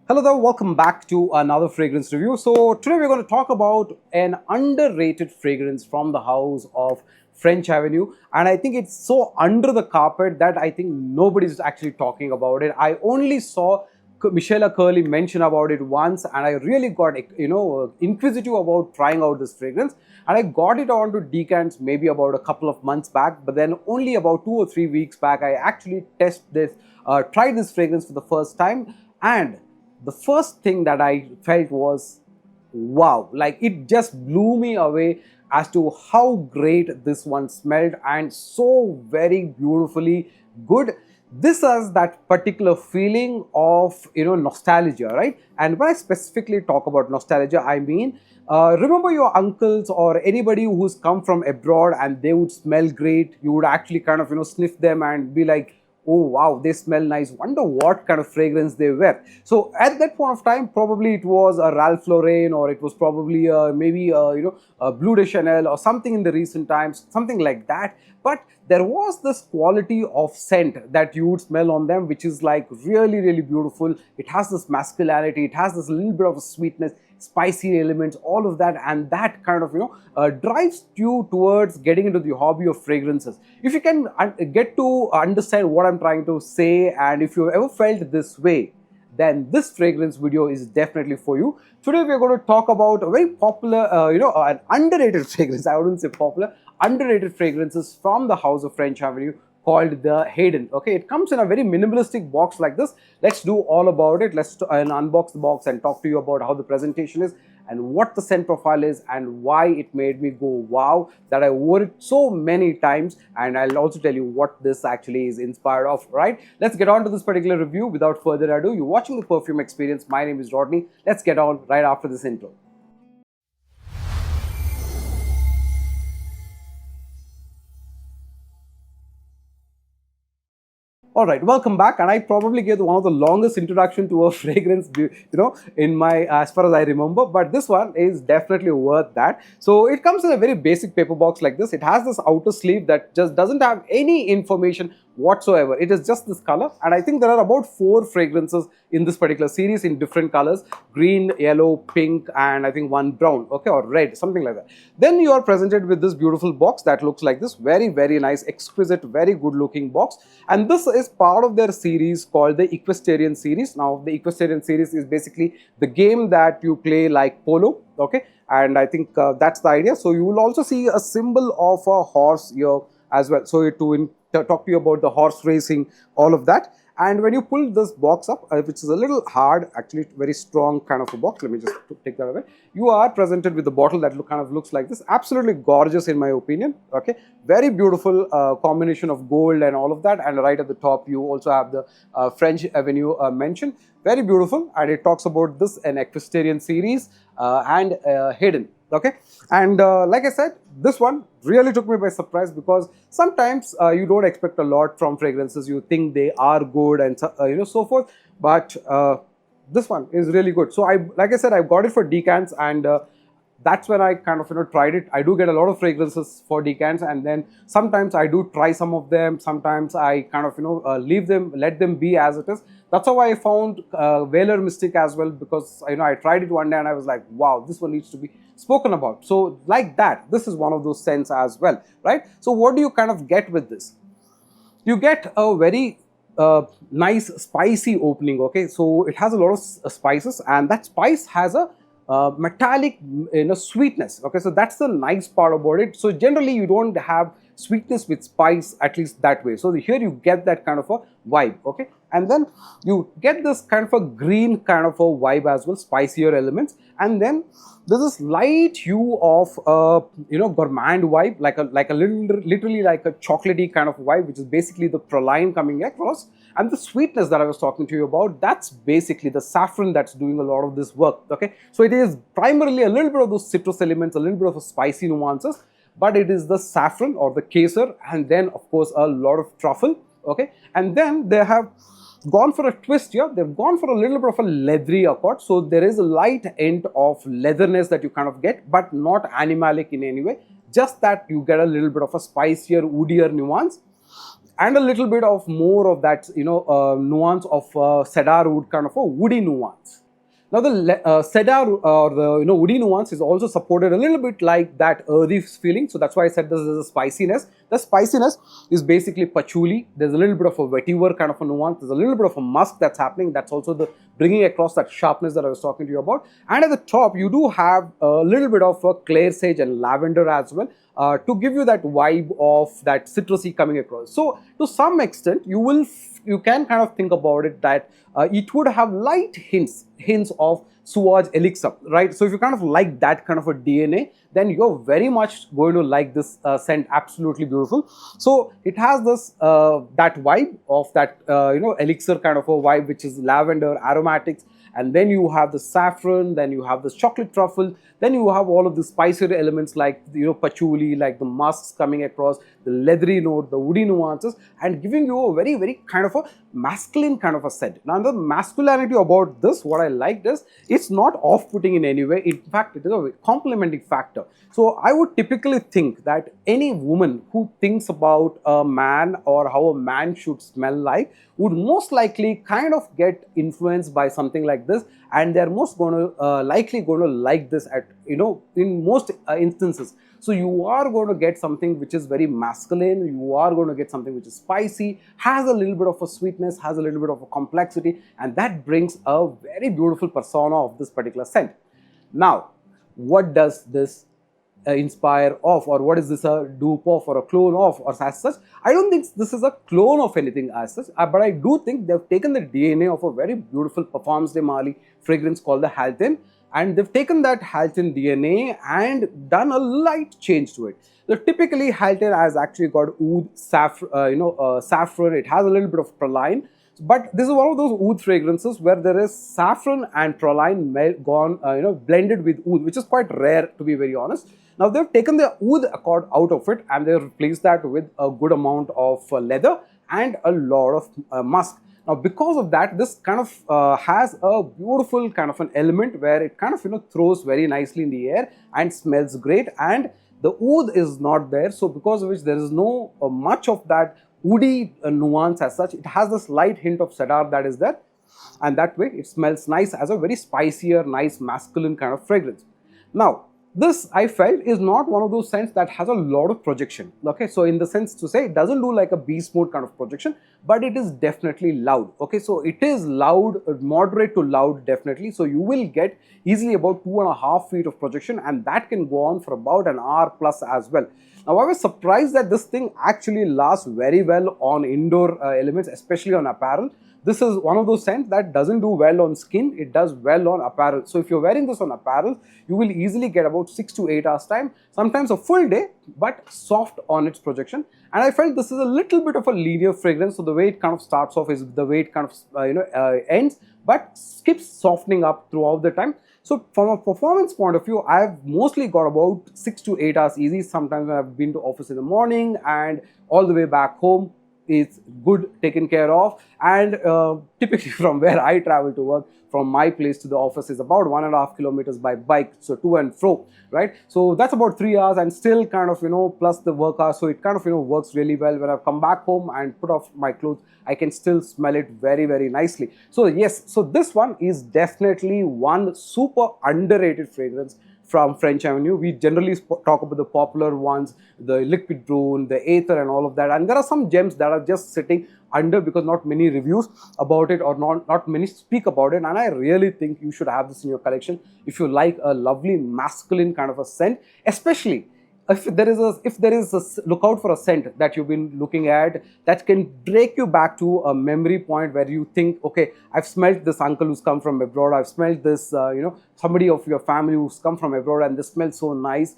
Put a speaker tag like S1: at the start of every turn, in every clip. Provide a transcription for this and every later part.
S1: Hello there, welcome back to another fragrance review. So today we're going to talk about an underrated fragrance from the house of French Avenue, and I think it's so under the carpet that I think nobody's actually talking about it. I only saw Michelle Curley mention about it once, and I really got inquisitive about trying out this fragrance, and I got it onto decants maybe about a couple of months back, but then only about 2 or 3 weeks back I actually tried this fragrance for the first time. And the first thing that I felt was wow, like it just blew me away as to how great this one smelled and so very beautifully good. This has that particular feeling of nostalgia, right? And when I specifically talk about nostalgia, I mean remember your uncles or anybody who's come from abroad and they would smell great. You would actually kind of sniff them and be like, oh wow, they smell nice, wonder what kind of fragrance they wear. So at that point of time, probably it was a Ralph Lauren, or it was probably maybe a Blue de Chanel or something in the recent times, something like that. But there was this quality of scent that you would smell on them, which is like really, really beautiful. It has this masculinity, it has this little bit of a sweetness, spicy elements, all of that, and that kind of drives you towards getting into the hobby of fragrances. If you can get to understand what I'm trying to say, and if you've ever felt this way, then this fragrance video is definitely for you. Today we are going to talk about a very popular, an underrated fragrance. I wouldn't say popular, underrated fragrances from the house of French Avenue called the Haydan. Okay, it comes in a very minimalistic box like this. Let's do all about it. Let's unbox the box and talk to you about how the presentation is and what the scent profile is and why it made me go wow, that I wore it so many times. And I'll also tell you what this actually is inspired of, right? Let's get on to this particular review. Without further ado, you're watching the Perfume Experience. My name is Rodney. Let's get on right after this intro. All right, welcome back. And I probably gave one of the longest introduction to a fragrance, in my, as far as I remember. But this one is definitely worth that. So it comes in a very basic paper box like this. It has this outer sleeve that just doesn't have any information whatsoever. It is just this color, and I think there are about 4 fragrances in this particular series in different colors: green, yellow, pink, and I think one brown, okay, or red, something like that. Then you are presented with this beautiful box that looks like this. Very, very nice, exquisite, very good looking box. And this is part of their series called the Equestrian Series. Now the Equestrian Series is basically the game that you play like polo, okay, and I think that's the idea. So you will also see a symbol of a horse here as well, so to talk to you about the horse racing, all of that. And when you pull this box up, which is a little hard, actually very strong kind of a box, let me just take that away, you are presented with the bottle that kind of looks like this. Absolutely gorgeous in my opinion, okay, very beautiful combination of gold and all of that. And right at the top you also have the French Avenue mention, very beautiful. And it talks about this An Equestrian Series and Haydan. Okay, and like I said, this one really took me by surprise, because sometimes you don't expect a lot from fragrances. You think they are good and so forth, but this one is really good. So like I said, I got it for decants, and that's when I kind of tried it. I do get a lot of fragrances for decants, and then sometimes I do try some of them. Sometimes I kind of leave them, let them be as it is. That's how I found Velar Mystic as well, because I tried it one day and I was like, wow, this one needs to be spoken about. So like that, this is one of those scents as well, right? So what do you kind of get with this? You get a very nice spicy opening, okay? So it has a lot of spices, and that spice has a metallic sweetness, okay? So that's the nice part about it. So generally you don't have sweetness with spice, at least that way. So here you get that kind of a vibe, okay? And then you get this kind of a green kind of a vibe as well, spicier elements. And then there's this light hue of gourmand vibe, like a little, literally like a chocolatey kind of vibe, which is basically the praline coming across. And the sweetness that I was talking to you about, that's basically the saffron that's doing a lot of this work, okay? So it is primarily a little bit of those citrus elements, a little bit of a spicy nuances, but it is the saffron or the kesar, and then of course a lot of truffle, okay? And then they have gone for a twist here. They've gone for a little bit of a leathery accord. So there is a light hint of leatherness that you kind of get, but not animalic in any way. Just that you get a little bit of a spicier, woodier nuance. and a little bit of more of that, nuance of cedar wood, kind of a woody nuance. Now the cedar or the woody nuance is also supported a little bit like that earthy feeling. So that's why I said this is a spiciness. The spiciness is basically patchouli. There's a little bit of a vetiver kind of a nuance. There's a little bit of a musk that's happening. That's also the bringing across that sharpness that I was talking to you about. And at the top, you do have a little bit of a clare sage and lavender as well. To give you that vibe of that citrusy coming across. So to some extent, you can kind of think about it that it would have light hints of Sauvage elixir, right? So if you kind of like that kind of a DNA, then you're very much going to like this scent. Absolutely beautiful. So it has this that vibe of that elixir kind of a vibe, which is lavender aromatics, and then you have the saffron, then you have the chocolate truffle, then you have all of the spicier elements like patchouli, like the musks coming across, the leathery note, the woody nuances, and giving you a very, very kind of a masculine kind of a scent. Now the masculinity about this, what I liked is, it's not off-putting in any way. In fact, it is a complementing factor. So I would typically think that any woman who thinks about a man or how a man should smell like would most likely kind of get influenced by something like this, and they're most likely going to like this at in most instances. So you are going to get something which is very masculine, you are going to get something which is spicy, has a little bit of a sweetness, has a little bit of a complexity, and that brings a very beautiful persona of this particular scent. Now, what does this inspire of, or what is this a dupe of or a clone of, or as such? I don't think this is a clone of anything as such, but I do think they've taken the DNA of a very beautiful Parfums de Marly fragrance called the Haltane, and they've taken that Haltane DNA and done a light change to it. So typically Haltane has actually got oud, saffron, it has a little bit of praline, but this is one of those oud fragrances where there is saffron and praline blended with oud, which is quite rare, to be very honest. Now they've taken the oud accord out of it and they've replaced that with a good amount of leather and a lot of musk. Now because of that, this kind of has a beautiful kind of an element where it kind of throws very nicely in the air and smells great, and the oud is not there, so because of which there is no much of that woody nuance as such. It has this light hint of cedar that is there, and that way it smells nice as a very spicier, nice masculine kind of fragrance. Now this, I felt, is not one of those scents that has a lot of projection. Okay, so in the sense to say, it doesn't do like a beast mode kind of projection, but it is definitely loud. Okay, so it is loud, moderate to loud, definitely. So you will get easily about 2.5 feet of projection, and that can go on for about an hour plus as well. Now I was surprised that this thing actually lasts very well on indoor elements, especially on apparel. This is one of those scents that doesn't do well on skin, it does well on apparel. So if you're wearing this on apparel, you will easily get about 6 to 8 hours time, sometimes a full day, but soft on its projection. And I felt this is a little bit of a linear fragrance, so the way it kind of starts off is the way it kind of ends, but keeps softening up throughout the time. So from a performance point of view, I've mostly got about 6 to 8 hours easy. Sometimes I've been to office in the morning and all the way back home. It's good taken care of, and typically from where I travel to work, from my place to the office is about 1.5 kilometers by bike, so to and fro, right? So that's about 3 hours, and still kind of plus the work hours, so it kind of works really well. When I've come back home and put off my clothes, I can still smell it very, very nicely. So yes, so this one is definitely one super underrated fragrance from French Avenue. We generally talk about the popular ones, the liquid drone, the aether and all of that, and there are some gems that are just sitting under because not many reviews about it, or not many speak about it, and I really think you should have this in your collection if you like a lovely masculine kind of a scent, especially if there is a look out for a scent that you've been looking at that can break you back to a memory point where you think, okay, I've smelled this uncle who's come from abroad, I've smelled this somebody of your family who's come from abroad and this smells so nice.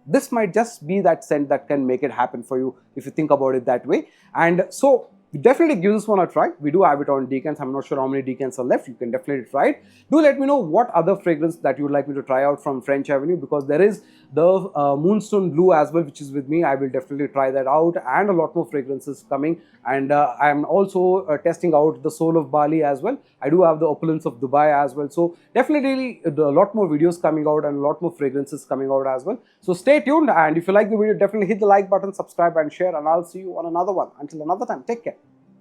S1: This might just be that scent that can make it happen for you if you think about it that way. And so Definitely give this one a try. We do have it on decants. I'm not sure how many decants are left. You can definitely try it. Do let me know what other fragrance that you would like me to try out from French Avenue, because there is the Moonstone Blue as well, which is with me. I will definitely try that out, and a lot more fragrances coming. And I'm also testing out the Soul of Bali as well. I do have the Opulence of Dubai as well. So definitely a lot more videos coming out and a lot more fragrances coming out as well. So stay tuned, and if you like the video, definitely hit the like button, subscribe and share, and I'll see you on another one. Until another time, take care.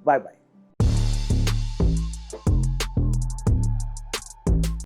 S1: Bye bye.